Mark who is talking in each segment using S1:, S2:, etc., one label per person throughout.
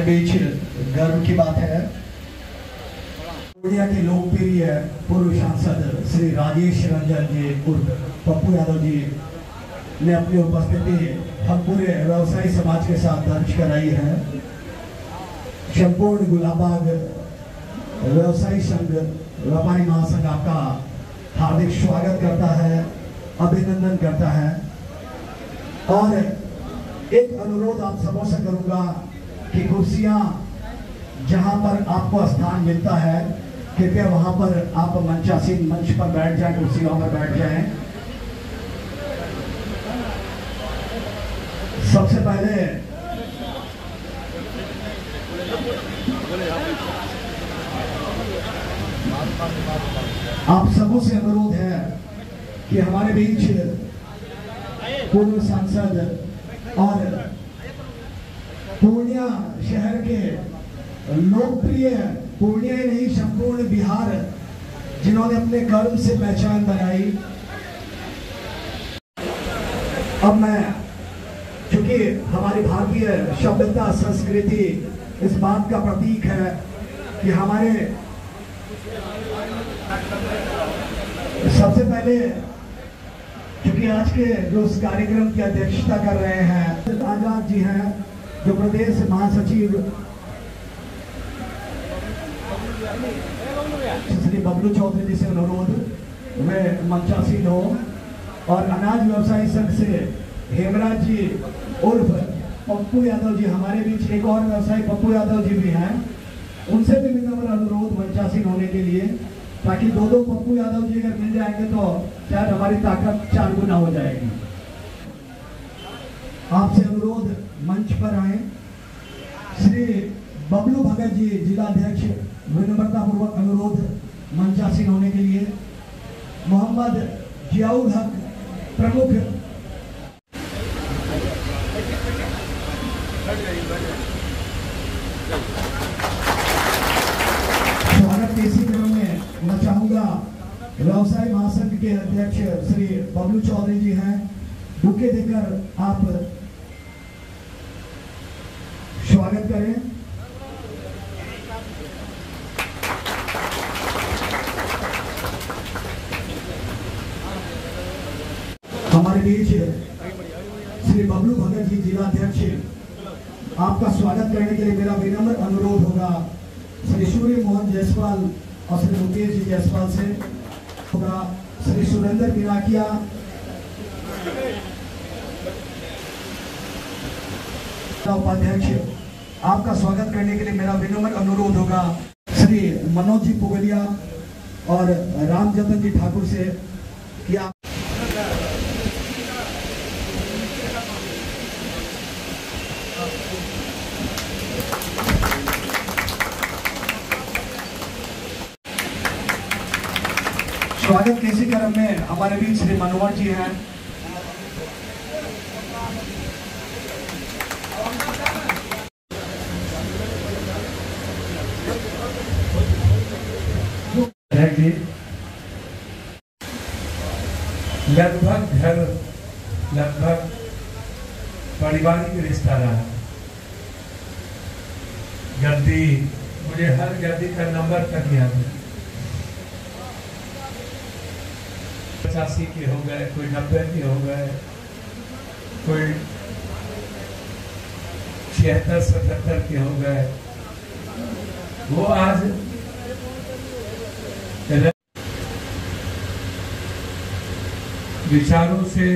S1: बीच गर्व की बात है। पूर्णिया के लोकप्रिय पूर्व सांसद श्री राजेश रंजन जी उर्फ पप्पू यादव जी ने अपनी उपस्थिति हम पूरे व्यवसायी समाज के साथ दर्ज कराई है। संपूर्ण गुलाबबाग व्यवसायी संघ व्यापारी महासंघ आपका हार्दिक स्वागत करता है, अभिनंदन करता है। और एक अनुरोध आप सबों से करूंगा कि कुर्सियां जहां पर आपको स्थान मिलता है कृपया वहां पर आप मंचासीन मंच पर बैठ जाएं, कुर्सियों पर बैठ जाएं। सबसे पहले आप सबों से अनुरोध है कि हमारे बीच पूर्व सांसद और पूर्णिया शहर के लोकप्रिय, पूर्णिया ही नहीं संपूर्ण बिहार, जिन्होंने अपने कर्म से पहचान बनाई। अब मैं, क्योंकि हमारी भारतीय सभ्यता संस्कृति इस बात का प्रतीक है कि हमारे सबसे पहले, क्योंकि आज के जो इस कार्यक्रम की अध्यक्षता कर रहे हैं आजाद जी हैं, जो प्रदेश महासचिव श्री बबलू चौधरी जी से अनुरोध वे मंचासीन हो। और अनाज व्यवसायी संघ से हेमराज जी उर्फ पप्पू यादव जी, हमारे बीच एक और व्यवसायी पप्पू यादव जी भी हैं, उनसे भी विनम्र अनुरोध मंचासीन होने के लिए, ताकि दो पप्पू यादव जी अगर मिल जाएंगे तो शायद हमारी ताकत 4 गुना हो जाएगी। आपसे अनुरोध मंच पर आए। श्री बबलू भगत जी जिलाध्यक्ष, विनम्रता पूर्वक अनुरोध मंचासीन होने के लिए। मोहम्मद जियाउल हक प्रमुख, स्वागत के इसी क्रम में मैं चाहूंगा व्यवसाय महासंघ के अध्यक्ष श्री बबलू चौधरी जी हैं, बुके देकर आप स्वागत करें। हमारे बीच श्री बबलू भगत जी जिलाध्यक्ष, आपका स्वागत करने के लिए मेरा विनम्र अनुरोध होगा श्री सूर्य मोहन जायसवाल और श्री मुकेश जी जायसवाल से होगा। श्री सुरेंद्र पिनाकिया, उपाध्यक्ष, आपका स्वागत करने के लिए मेरा विनम्र अनुरोध होगा श्री मनोज जी पुगलिया और रामजतन जी ठाकुर से कि आप स्वागत के इसी क्रम में हमारे बीच श्री मनोहर जी हैं।
S2: लगभग घर, लगभग पारिवारिक रिश्ता रहा। गद्दी, मुझे हर गद्दी का नंबर तक याद है। 85 के हो गए, कोई 90 के हो गए, कोई 76-77 के हो गए। वो आज विचारों से,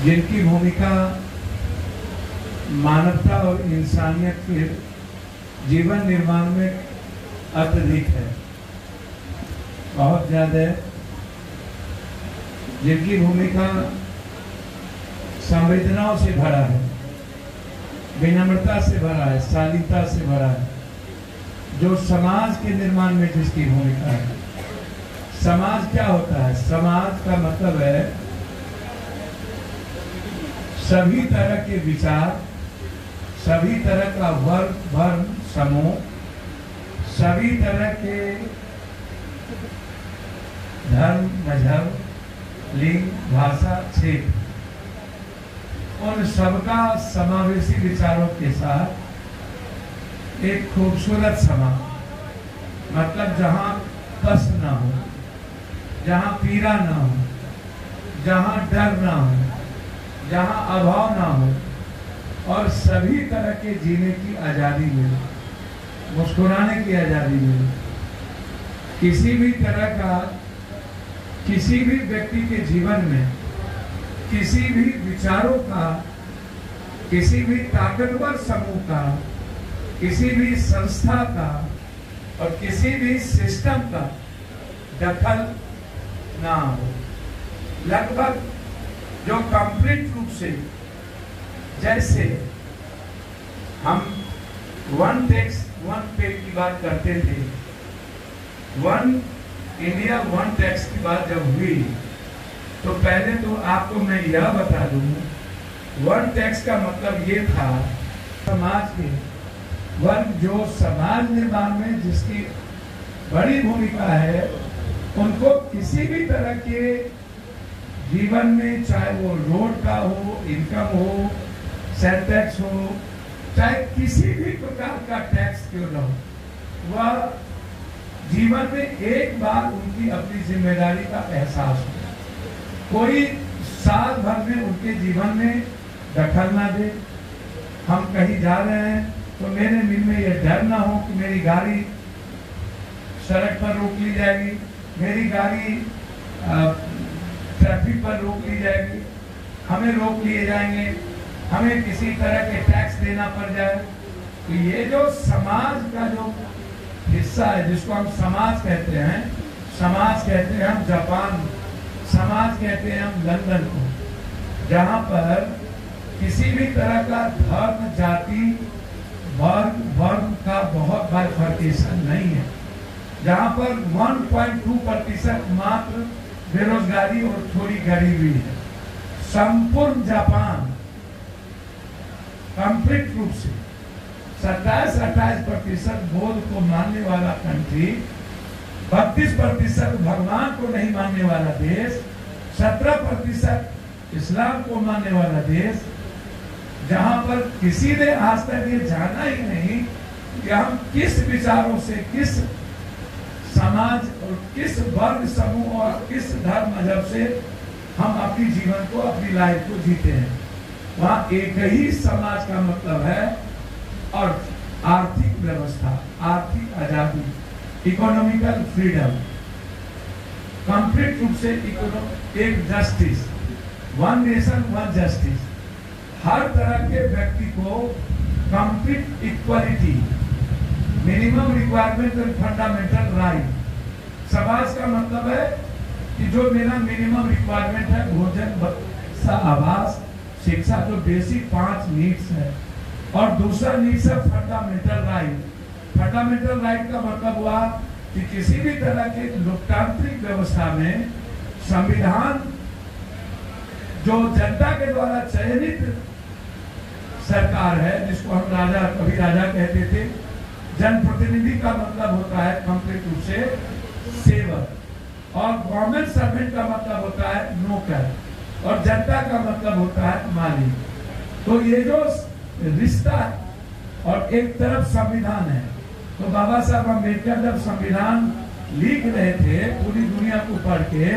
S2: जिनकी भूमिका मानवता और इंसानियत के जीवन निर्माण में अत्यधिक है, बहुत ज्यादा, जिनकी भूमिका संवेदनाओं से भरा है, विनम्रता से भरा है, शालीनता से भरा है, जो समाज के निर्माण में जिसकी भूमिका है। समाज क्या होता है? समाज का मतलब है सभी तरह के विचार, सभी तरह का वर्ग, वर्ण, समूह, सभी तरह के धर्म, मजहब, लिंग, भाषा, क्षेत्र, उन सबका समावेशी विचारों के साथ एक खूबसूरत समाज, मतलब जहाँ कष्ट ना हो, जहाँ पीड़ा ना हो, जहाँ डर ना हो, जहाँ अभाव ना हो और सभी तरह के जीने की आज़ादी मिले, मुस्कुराने की आज़ादी मिले। किसी भी तरह का, किसी भी व्यक्ति के जीवन में किसी भी विचारों का, किसी भी ताकतवर समूह का, किसी भी संस्था का और किसी भी सिस्टम का दखल ना हो। लगभग जो कंप्लीट रूप से, जैसे हम वन टैक्स वन पे की बात करते थे, वन इंडिया वन टैक्स की बात जब हुई तो पहले तो आपको मैं यह बता दूं, वन टैक्स का मतलब ये था समाज के वर्ग जो समाज निर्माण में जिसकी बड़ी भूमिका है, उनको किसी भी तरह के जीवन में, चाहे वो रोड का हो, इनकम हो, सेल टैक्स हो, चाहे किसी भी प्रकार का टैक्स क्यों न हो, वह जीवन में एक बार उनकी अपनी जिम्मेदारी का एहसास हो। कोई साल भर में उनके जीवन में दखल ना दे। हम कहीं जा रहे हैं तो मेरे दिल में यह डर ना हो कि मेरी गाड़ी सड़क पर रोक ली जाएगी, मेरी गाड़ी ट्रैफिक पर रोक ली जाएगी, हमें रोक लिए जाएंगे, हमें किसी तरह के टैक्स देना पड़ जाए। तो ये जो समाज का जो हिस्सा है, जिसको हम समाज कहते हैं, समाज कहते हैं हम जापान, समाज कहते हैं हम लंदन को, जहाँ पर किसी भी तरह का धर्म, जाति, वर्ग का बहुत बाइफर्केशन नहीं है, जहाँ पर 1.2% मात्र बेरोजगारी और थोड़ी गरीबी है। संपूर्ण जापान कंप्लीट रूप से 27-28% बौद्ध को मानने वाला कंट्री, 32% भगवान को नहीं मानने वाला देश, 17% इस्लाम को मानने वाला देश, जहां पर किसी ने आज तक ये जाना ही नहीं कि हम किस विचारों से, किस समाज और किस वर्ग समूह और किस धर्म मजहब से हम अपनी जीवन को, अपनी लाइफ को जीते हैं। वहां एक ही समाज का मतलब है और आर्थिक व्यवस्था, आर्थिक आजादी, इकोनॉमिकल फ्रीडम, कंप्लीट रूप से एक justice, one nation one justice, हर तरह के व्यक्ति को कंप्लीट इक्वालिटी, मिनिमम रिक्वायरमेंट और फंडामेंटल राइट। समाज का मतलब है कि जो मेरा मिनिमम रिक्वायरमेंट है, भोजन, आवास, शिक्षा, जो बेसिक 5 नीड्स है, और दूसरा नीड्स है फंडामेंटल राइट। फंडामेंटल राइट का मतलब हुआ कि किसी भी तरह के लोकतांत्रिक व्यवस्था में संविधान जो जनता के द्वारा चयनित सरकार है, जिसको हम राजा, कभी राजा कहते थे, जनप्रतिनिधि का मतलब होता है कंप्लीट रूप से सेवक, और गवर्नमेंट सर्वेंट का मतलब होता है नौकर, और जनता का मतलब होता है मालिक। तो ये जो रिश्ता है और एक तरफ संविधान है, तो बाबा साहब अम्बेडकर जब संविधान लिख रहे थे पूरी दुनिया को पढ़ के,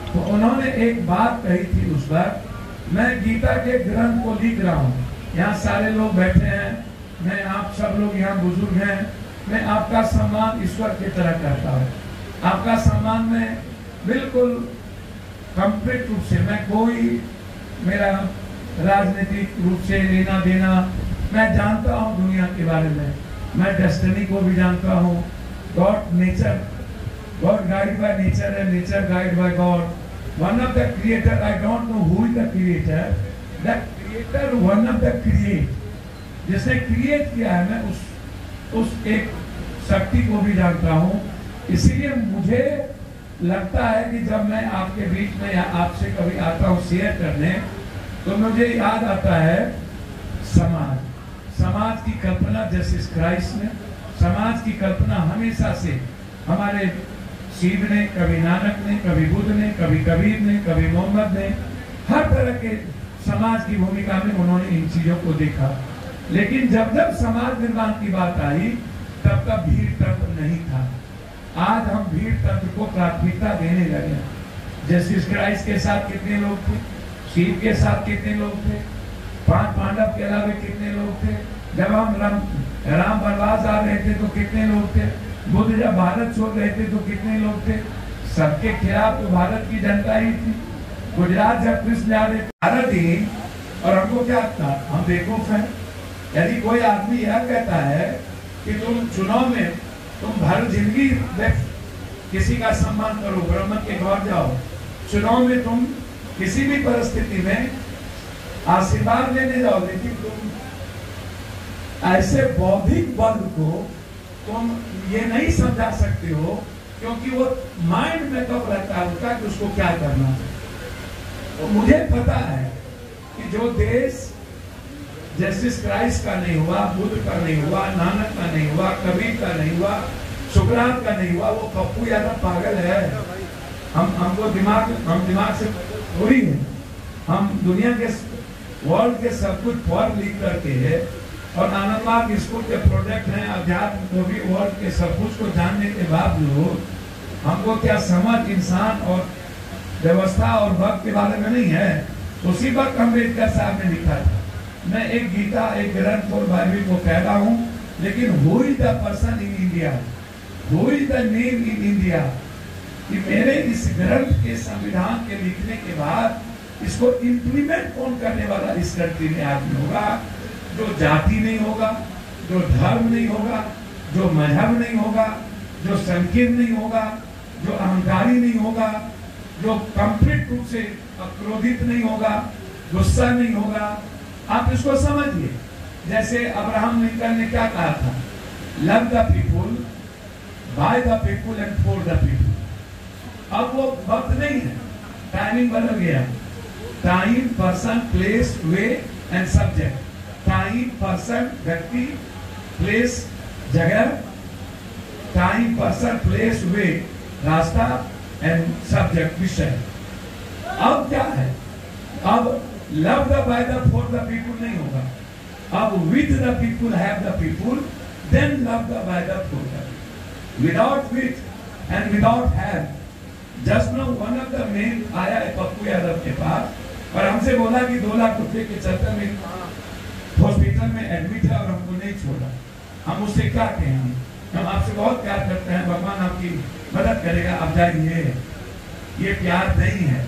S2: तो उन्होंने एक बात कही थी उस वक्त, मैं गीता के ग्रंथ को लिख रहा हूँ, यहाँ सारे लोग बैठे हैं, मैं आप सब लोग यहाँ बुजुर्ग हैं, मैं आपका सम्मान ईश्वर की तरह करता हूँ, आपका सम्मान मैं बिल्कुल कंप्लीट रूप से, मैं कोई मेरा राजनीतिक रूप से लेना देना, मैं जानता हूँ दुनिया के बारे में, मैं डेस्टिनी को भी जानता हूँ, God nature, God guide by nature and nature guide by God, one of the creator, I don't know who is the creator, the creator, one of the create, जिसने क्रिएट किया है, मैं उस एक शक्ति को भी जानता हूँ। इसीलिए मुझे लगता है कि जब मैं आपके बीच में या आपसे कभी आता हूँ शेयर करने, तो मुझे याद आता है समाज, समाज की कल्पना जस्टिस क्राइस्ट ने, समाज की कल्पना हमेशा से हमारे शिव ने, कभी नानक ने, कभी बुद्ध ने, कभी कबीर ने, कभी मोहम्मद ने, हर तरह के समाज की भूमिका में उन्होंने इन चीजों को देखा। लेकिन जब जब समाज निर्माण की बात आई तब तक भीड़ तंत्र नहीं था। आज हम भीड़ तंत्र को प्राथमिकता देने लगे। जस्टिस क्राइस्ट के साथ कितने लोग थे, शिव के साथ कितने लोग थे, 5 पांडव के अलावा कितने लोग थे, जब हम राम वनवास आ रहे थे तो कितने लोग थे, बुद्ध जब भारत छोड़ रहे थे तो कितने लोग थे। सबके खिलाफ तो भारत की जनता ही थी। गुजरात जब कृष्ण जा रहे भारत ही, और हमको क्या था, हम बेवकूफ हैं। यदि कोई आदमी यह कहता है कि तुम चुनाव में तुम हर जिंदगी किसी का सम्मान करो, ब्राह्मण के घर जाओ, चुनाव में तुम किसी भी परिस्थिति में आशीर्वाद लेने जाओ, लेकिन तुम ऐसे बौद्धिक वर्ग को तुम ये नहीं समझा सकते हो, क्योंकि वो माइंड में कब रहता है उसका कि उसको क्या करना है। तो मुझे पता है कि जो देश जस्टिस क्राइस्ट का नहीं हुआ, बुद्ध का नहीं हुआ, नानक का नहीं हुआ, कबीर का नहीं हुआ, सुकरात का नहीं हुआ, वो पप्पू यादव पागल है। हम दिमाग से थोड़ी है। हम दुनिया के वर्ल्ड के सब कुछ पढ़ लिख करके और आनंदबाग स्कूल के प्रोजेक्ट हैं, अध्यात्म को भी वर्ल्ड के सब कुछ को जानने के बावजूद हमको क्या समझ इंसान और व्यवस्था और भक्त के बारे में नहीं है। उसी वक्त अम्बेडकर साहब ने लिखा था। मैं एक गीता, एक ग्रंथ और बाइबल को कह रहा हूँ, लेकिन who is the person in India, who is the name in India, कि मेरे इस ग्रंथ के संविधान के लिखने के बाद इसको इम्प्लीमेंट कौन करने वाला इस कंट्री में आदमी होगा, जो जाति नहीं होगा, जो धर्म नहीं होगा, जो मजहब नहीं होगा, जो संकीर्ण नहीं होगा, जो अहंकारी नहीं होगा, जो कंप्लीट रूप से क्रोधित नहीं होगा, गुस्सा नहीं होगा। आप इसको समझिए। जैसे अब्राहम लिंकन ने क्या कहा था, love the people, by the people and for the people. अब वो वक्त नहीं है, टाइमिंग बदल गया। Time, person, place, way and subject. Time, person, व्यक्ति, प्लेस, जगह, टाइम, पर्सन, प्लेस, वे, रास्ता एंड सब्जेक्ट, विषय। अब क्या है, अब love the by the for the people नहीं होगा, अब with the people, have the people, then love the by the for the people. Without with and without have. Just no one of the main आया है पप्पू यादव के पास और हमसे बोला कि 2 लाख रुपए के चलते में हॉस्पिटल में एडमिट है और हमको नहीं छोड़ा। हम उससे क्या कहेंगे, हम आपसे बहुत प्यार करते हैं, भगवान आपकी मदद करेगा, आप जाइए। ये प्यार नहीं है।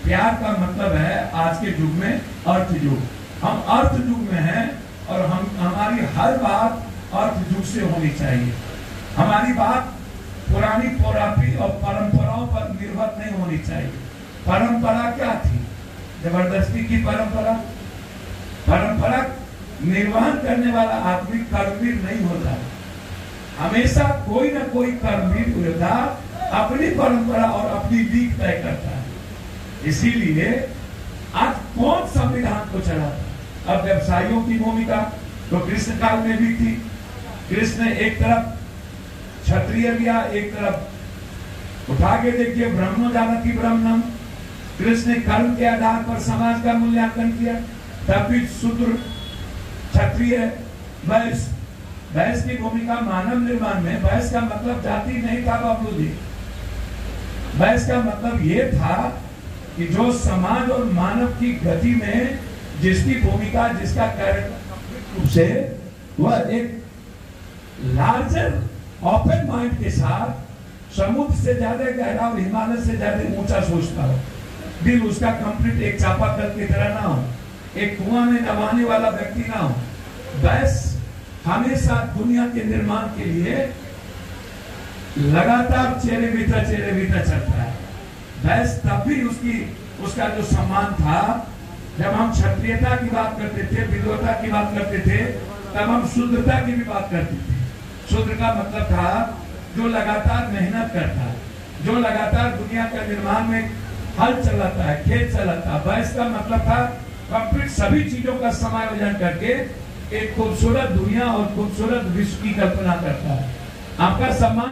S2: प्यार का मतलब है आज के युग में अर्थ युग। हम अर्थ युग में हैं और हमारी हर बात अर्थ युग से होनी चाहिए। हमारी बात पुरानी पौराणिक और परंपराओं पर निर्भर नहीं होनी चाहिए। परंपरा क्या थी, जबरदस्ती की परंपरा। परंपरा निर्वहन करने वाला आदमी कर्मवीर नहीं होता। हमेशा कोई ना कोई कर्मवीर योद्धा अपनी परंपरा और अपनी लीक तय करता है। इसीलिए आज कौन संविधान को चलाता। अब व्यवसायियों की भूमिका तो कृष्ण काल में भी थी। कृष्ण ने एक तरफ क्षत्रिय लिया, एक तरफ उठा के देखिए ब्राह्मणों जानती ब्राह्मणम। कृष्ण ने कर्म के आधार पर समाज का मूल्यांकन किया, तब भी शूद्र, क्षत्रिय, वैश्य। वैश्य की भूमिका मानव निर्माण में, वैश्य का मतलब जाति नहीं था बाबू जी। वैश्य का मतलब ये था कि जो समाज और मानव की गति में जिसकी भूमिका, जिसका कार्य से वह एक लार्जर ओपन माइंड के साथ समुद्र से ज्यादा गहरा और हिमालय से ज्यादा ऊंचा सोचता हो। दिल उसका कंप्लीट एक चापाकल की तरह ना हो, एक कुआं में नवाने वाला व्यक्ति ना हो। बस हमेशा दुनिया के निर्माण के लिए लगातार चेहरे भीतर चलता है। बस तब भी उसका जो सम्मान था, जब हम क्षत्रियता की बात करते थे, विद्वता की बात करते थे, तब हम शुद्धता की भी बात करते थे। शुद्ध का मतलब था जो लगातार मेहनत करता है, जो लगातार दुनिया का निर्माण में हल चलाता है, खेत चलाता है। वैश्य का मतलब था कंप्लीट सभी चीजों का समायोजन करके एक खूबसूरत दुनिया और खूबसूरत विश्व की कल्पना करता है। आपका सम्मान